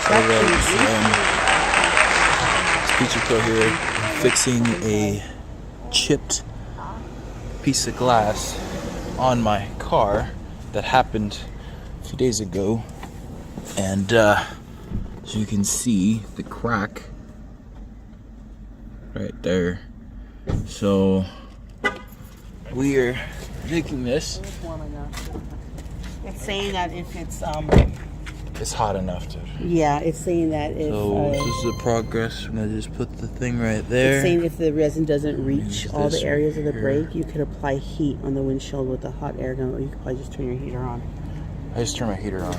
Alright, Speech Pro here, fixing a chipped piece of glass on my car that happened a few days ago, and as you can see the crack right there. So we are taking this. It's saying that if it's It's hot enough to. yeah, it's saying that if So this is the progress. I'm gonna just put the thing right there. it's saying if the resin doesn't reach all the areas of the here. brake, you could apply heat on the windshield with a hot air gun, or you could probably just turn your heater on. I just turned my heater on.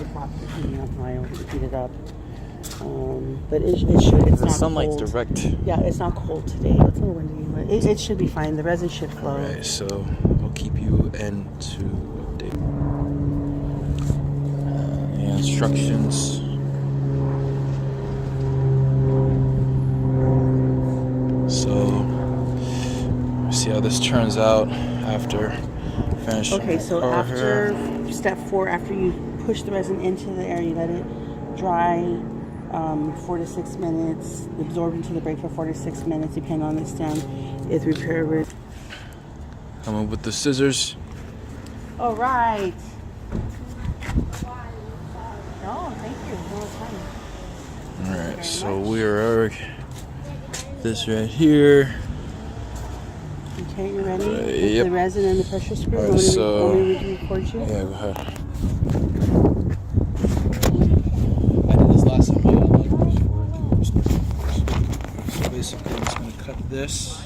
Heat it up. But it should. It's The not sunlight's cold. direct. Yeah, it's not cold today. It's a little windy, but it should be fine. The resin should flow. Alright, so I'll keep you into update. Instructions. So, see how this turns out after finishing. Okay, so after step 4, after you push the resin into the air, you let it dry 4 to 6 minutes, absorb into the brake for 4 to 6 minutes, depending on the stem. It's repair. Coming with the scissors. All right. No, thank you. No, it's fine. Alright, so we are this right here. Okay, you ready? With Yep. the resin and the pressure screw. Alright, Want so me to record you? yeah, go ahead. I did this last time. I didn't like this for it. So basically, I'm just gonna cut this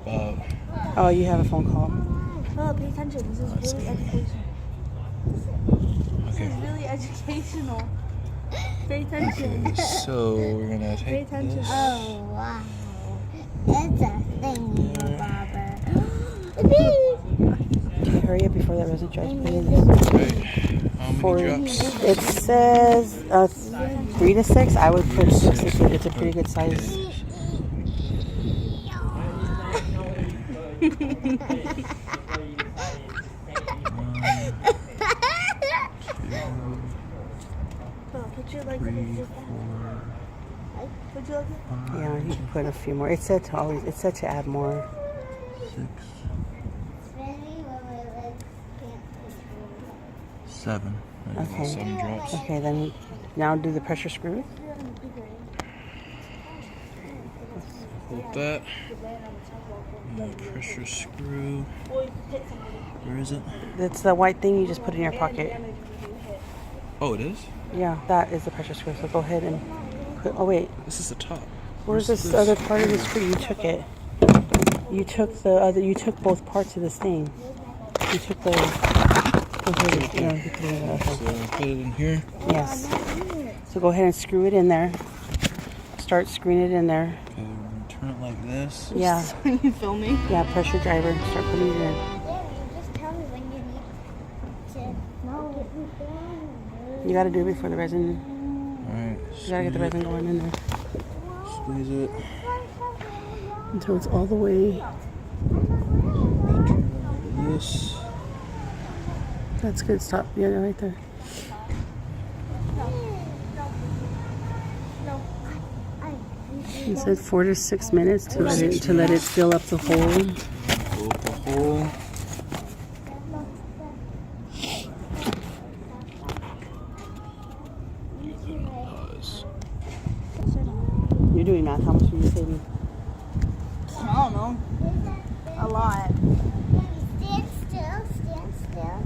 about. Oh, you have a phone call. Oh, pay attention. This is really educational. This is really educational. Pay attention. Okay, so we're gonna Pay take attention. this. Oh, wow. It's a thingy bobber. Okay, hurry up before that resin dries, please. Right. How many drops? It says 3 to 6. I would put 6. It's a pretty good size. Put your legs in the Would you like it? Yeah, you can put a few more. It said to always. It said to add more. 6, 7. Okay. 7 drops. Okay, then now do the pressure screw. Hold that. And then pressure screw. Where is it? It's the white thing you just put in your pocket. Oh, it is? Yeah, that is the pressure screw. So go ahead and put. Oh wait, This is the top. where's this other part of the screw? You took it. You took the other. You took both parts of this thing. You took the. Yeah, you put it in there. So put it in here. Yes. So go ahead and screw it in there. Start screwing it in there. Okay, we're gonna turn it like this. Yeah. When you film me? Yeah, pressure driver. Start putting it in. Just tell me when you need to know. You gotta do it before the resin. Alright. You gotta get the resin going in there. Squeeze it. Until it's all the way. Turn it like this. That's good. Stop. Yeah, right there. It said 4 to 6 minutes to let it fill up the hole. Fill up the hole. Pause. You're doing math. How much are you saving? I don't know. A lot. Stand still.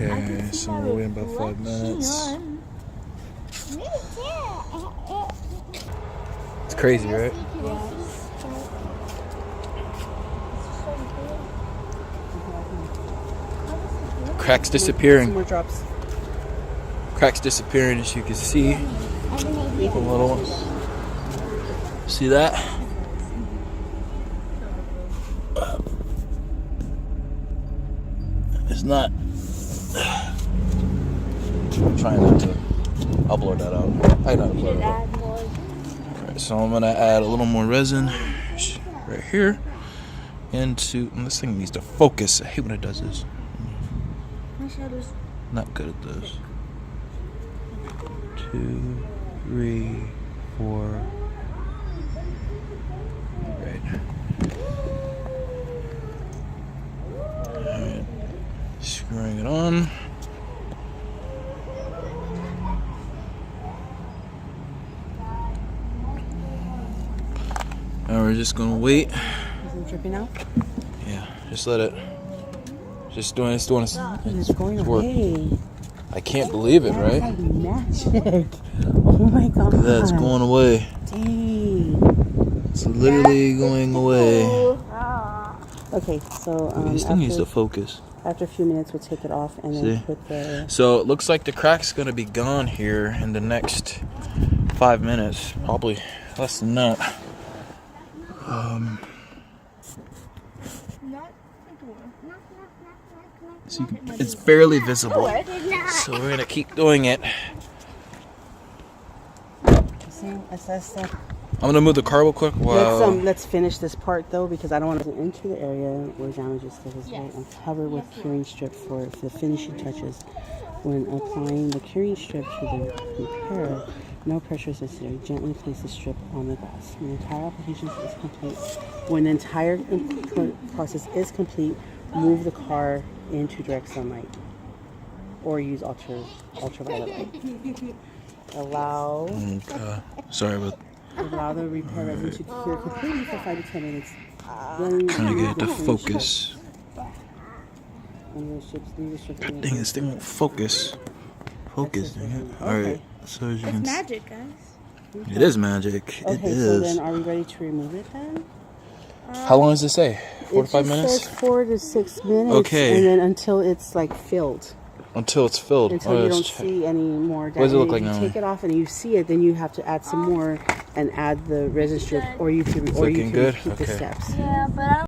Okay, so we're waiting about 5 minutes. It's crazy, right? Cracks disappearing. More drops. Cracks disappearing, as you can see. A little. See that? It's not. I'm trying not to. I'll blur that out. I know. Blur it out. Alright, so I'm gonna add a little more resin right here into. And this thing needs to focus. I hate when it does this. My shadow's Not good at this. 2. 2, 3, 4. Right. Alright. Screwing it on. Now we're just gonna wait. Is it dripping out? Yeah, just let it. Just doing it's doing its going work. away. I can't believe it, That's right? like magic. Oh my god. Look at that, it's going away. Dang. It's literally going away. Okay, so This thing needs to focus. after a few minutes, we'll take it off and then put the. So it looks like the crack's gonna be gone here in the next 5 minutes, probably less than that. So it's barely visible. So we're gonna keep doing it. See, it says that. I'm gonna move the car real quick. Wow. Let's finish this part though, because I don't want to enter the area where damages still is right and cover with curing strip for the finishing touches. When applying the curing strip to the repair, no pressure is necessary. Gently place the strip on the glass. When the entire application is complete, when the entire process is complete, move the car into direct sunlight or use ultraviolet light. Allow the repair resin to cure completely for 5 to 10 minutes. Then Trying to get it to focus. Dang, This thing won't focus. Focus, dang it. Alright, so as you can see. Magic, guys. It is magic. It Okay, so then is. are we ready to remove it then? How long does it say? 4 to 5 It minutes? says 4 to 6 minutes. Okay. And then until it's like filled. Until it's filled. Until you don't see any more damage. What does it look like If you now? take it off and you see it, then you have to add some more and add the resin strip, or you can looking good? repeat the Okay. steps. Yeah, but I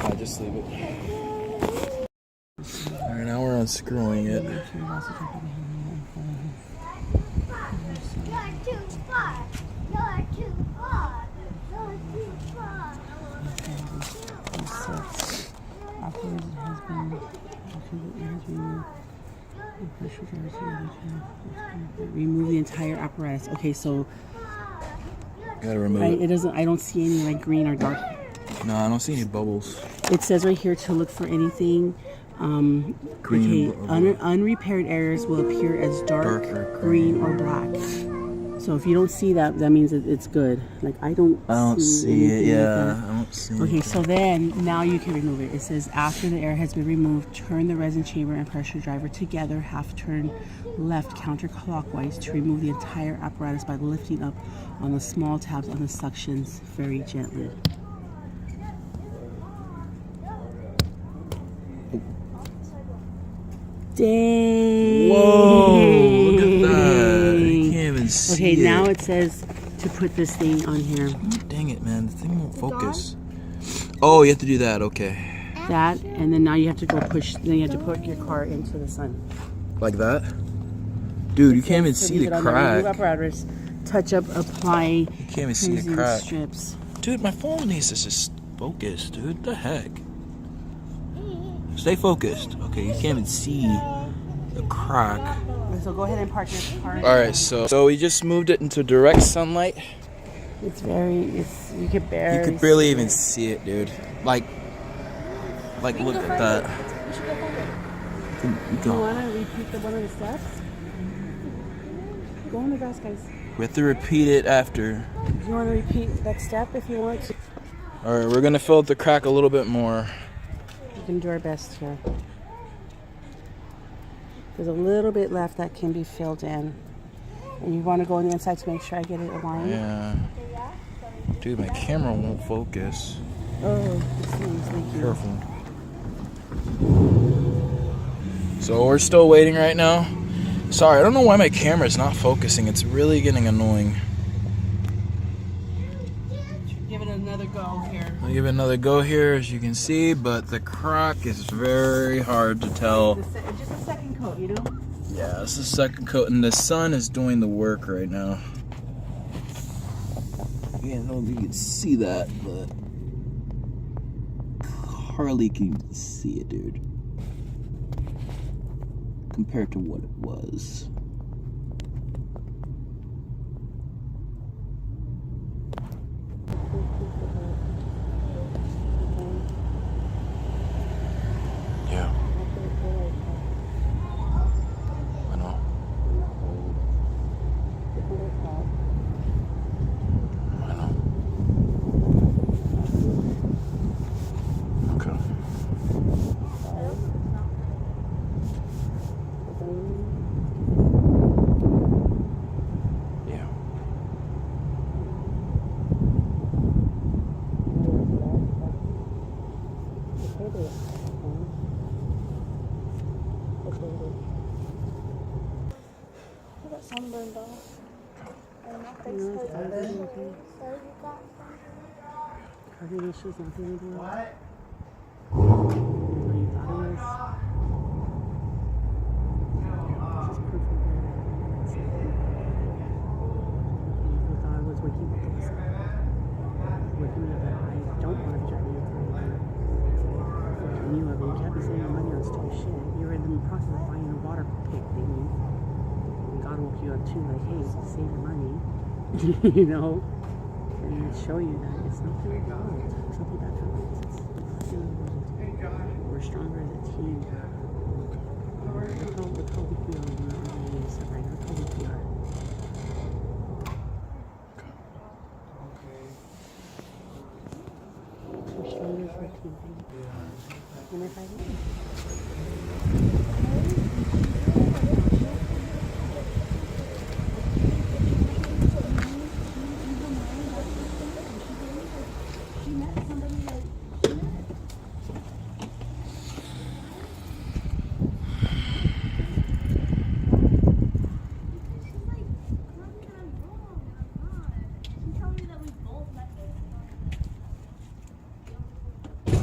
I just leave it. Alright, now we're unscrewing it. You're too far. You're too far. You're too far. Remove the entire apparatus. Okay, so Gotta remove I it. don't see any like green or dark. No, I don't see any bubbles. It says right here to look for anything. Green Okay, unrepaired areas will appear as Darker green, or black. So if you don't see that, that means it's good. Like I don't see it. anything like Yeah, that. I don't see it. Okay, so then now you can remove it. It says after the air has been removed, turn the resin chamber and pressure driver together, half turn left counterclockwise to remove the entire apparatus by lifting up on the small tabs on the suctions very gently. Dang! Whoa! Look at that. You can't even see Okay, it. now it says to put this thing on here. Dang it, man. The thing won't focus. Oh, you have to do that. Okay. That, and then now you have to go push, then you have to put your car into the sun. Like that? Dude, you can't even So see leave the it on there. Remove crack. apparatus, touch up, apply, You can't even see the using crack. strips. Dude, my phone needs to just focus, dude. The heck? Stay focused. Okay, you can't even see the crack. So go ahead and park your car. Alright, so we just moved it into direct sunlight. You could barely. You could barely even see it, dude. Like look at that. Do you want to repeat one of the steps? Go on the grass, guys. We have to repeat it after. Do you want to repeat that step if you want to? Alright, we're gonna fill up the crack a little bit more. We can do our best here. There's a little bit left that can be filled in. And you want to go on the inside to make sure I get it aligned? Yeah. Dude, my camera won't focus. Oh, this thing's leaking. Careful. So we're still waiting right now. Sorry, I don't know why my camera's not focusing. It's really getting annoying. Give it another go here. I'll give it another go here, as you can see, but the crack is very hard to tell. Just a second coat, you know? Yeah, it's the second coat, and the sun is doing the work right now. I don't know if you can see that, but hardly can see it, dude. Compared to what it was. Yeah. I know. I know. Okay. Yeah. I got sunburned off. And my face hurts. So you got Are there issues not feeling good? What? You thought it was? This is proof of that. You thought I was working with this. Working with that. I don't want to be driving your car. I knew of it. You can't be saving money on stupid shit. You're in the process of buying a water pick thingy. And God woke you up too, like, hey, save your money. You know? And show you that it's not the world. Something bad happens. It's the world. We're stronger as a team. Look how weak we are when we're already separated. Look how weak we are. We're stronger as a team. And if I didn't.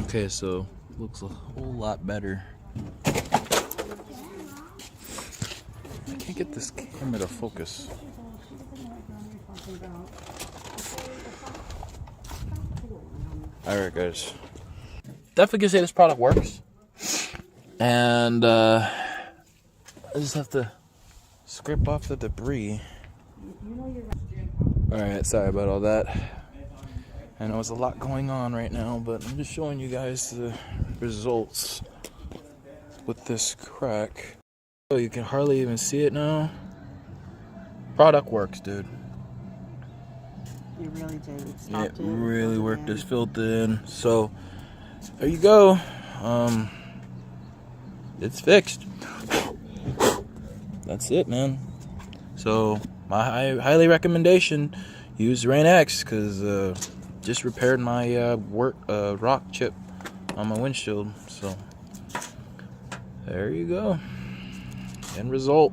Okay, so looks a whole lot better. I can't get this camera to focus. Alright guys, definitely can say this product works, and I just have to scrape off the debris. Alright, sorry about all that. I know there's a lot going on right now, but I'm just showing you guys the results with this crack. Oh, you can hardly even see it now. Product works, dude. It really did. It really worked. It's filled in. So there you go. It's fixed. That's it, man. So my highly recommendation, use Rain-X, because just repaired my rock chip on my windshield. So there you go. End result.